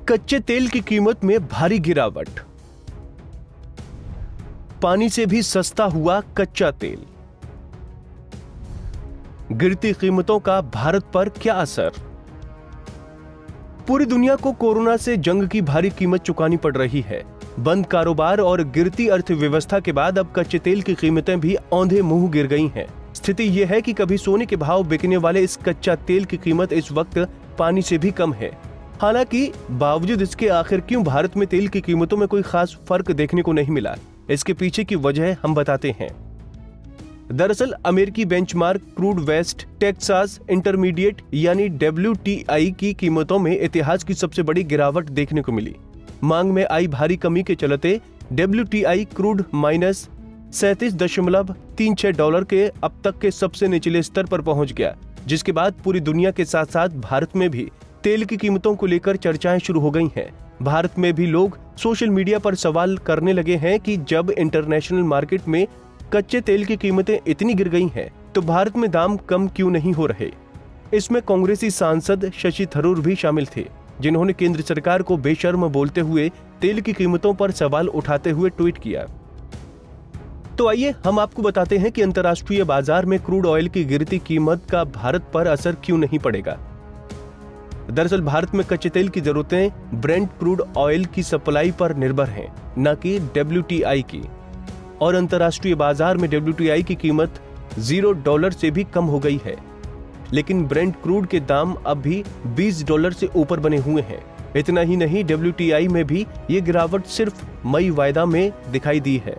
कच्चे तेल की कीमत में भारी गिरावट। पानी से भी सस्ता हुआ कच्चा तेल। गिरती कीमतों का भारत पर क्या असर? पूरी दुनिया को कोरोना से जंग की भारी कीमत चुकानी पड़ रही है। बंद कारोबार और गिरती अर्थव्यवस्था के बाद अब कच्चे तेल की कीमतें भी औंधे मुंह गिर गई हैं। स्थिति यह है कि कभी सोने के भाव बिकने वाले इस कच्चा तेल की कीमत इस वक्त पानी से भी कम है। हालांकि बावजूद इसके आखिर क्यों भारत में तेल की कीमतों में कोई खास फर्क देखने को नहीं मिला, इसके पीछे की वजह हम बताते हैं। दरअसल अमेरिकी benchmark crude West Texas intermediate यानी WTI की कीमतों में इतिहास की सबसे बड़ी गिरावट देखने को मिली। मांग में आई भारी कमी के चलते WTI क्रूड -$37.36 के अब तक के सबसे निचले स्तर पर पहुंच गया, जिसके बाद पूरी दुनिया के साथ साथ भारत में भी तेल की कीमतों को लेकर चर्चाएं शुरू हो गई हैं। भारत में भी लोग सोशल मीडिया पर सवाल करने लगे हैं कि जब इंटरनेशनल मार्केट में कच्चे तेल की कीमतें इतनी गिर गई हैं, तो भारत में दाम कम क्यों नहीं हो रहे। इसमें कांग्रेसी सांसद शशि थरूर भी शामिल थे, जिन्होंने केंद्र सरकार को बेशर्म बोलते हुए तेल की कीमतों पर सवाल उठाते हुए ट्वीट किया। तो आइए हम आपको बताते हैं कि अंतर्राष्ट्रीय बाजार में क्रूड ऑयल की गिरती कीमत का भारत पर असर क्यों नहीं पड़ेगा। दरअसल भारत में कच्चे तेल की जरूरतें ब्रेंट क्रूड ऑयल की सप्लाई पर निर्भर हैं, न कि WTI की। और अंतर्राष्ट्रीय बाजार में WTI की कीमत $0 से भी कम हो गई है, लेकिन ब्रेंट क्रूड के दाम अब भी $20 से ऊपर बने हुए हैं। इतना ही नहीं, WTI में भी ये गिरावट सिर्फ मई वायदा में दिखाई दी है।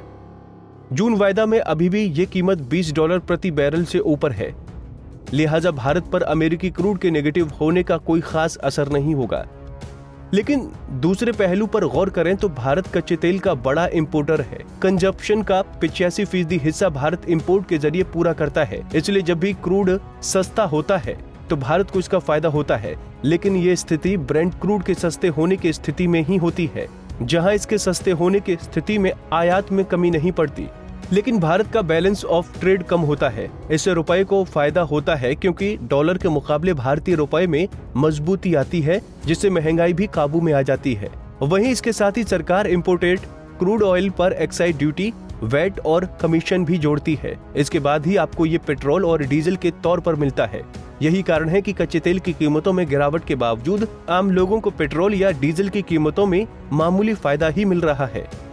जून वायदा में अभी भी ये कीमत $20 प्रति बैरल से ऊपर है। लिहाजा भारत पर अमेरिकी क्रूड के नेगेटिव होने का कोई खास असर नहीं होगा। लेकिन दूसरे पहलू पर गौर करें तो भारत कच्चे तेल का बड़ा इंपोर्टर है। कंजप्शन का 85% हिस्सा भारत इंपोर्ट के जरिए पूरा करता है, इसलिए जब भी क्रूड सस्ता होता है तो भारत को इसका फायदा होता है। लेकिन ये स्थिति ब्रेंट क्रूड के सस्ते होने की स्थिति में ही होती है, जहां इसके सस्ते होने की स्थिति में आयात में कमी नहीं पड़ती। लेकिन भारत का बैलेंस ऑफ ट्रेड कम होता है, इससे रुपए को फायदा होता है, क्योंकि डॉलर के मुकाबले भारतीय रुपए में मजबूती आती है, जिससे महंगाई भी काबू में आ जाती है। वहीं इसके साथ ही सरकार इंपोर्टेड क्रूड ऑयल पर एक्साइज ड्यूटी, वैट और कमीशन भी जोड़ती है। इसके बाद ही आपको ये पेट्रोल और डीजल के तौर पर मिलता है। यही कारण है कि कच्चे तेल की कीमतों में गिरावट के बावजूद आम लोगों को पेट्रोल या डीजल की कीमतों में मामूली फायदा ही मिल रहा है।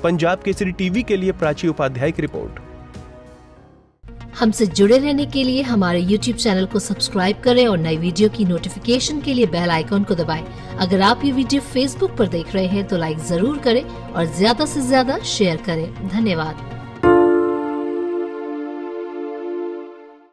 पंजाब केसरी टीवी के लिए प्राची उपाध्याय की रिपोर्ट। हमसे जुड़े रहने के लिए हमारे YouTube चैनल को सब्सक्राइब करें और नई वीडियो की नोटिफिकेशन के लिए बेल आइकॉन को दबाएं। अगर आप ये वीडियो Facebook पर देख रहे हैं तो लाइक जरूर करें और ज्यादा से ज्यादा शेयर करें। धन्यवाद।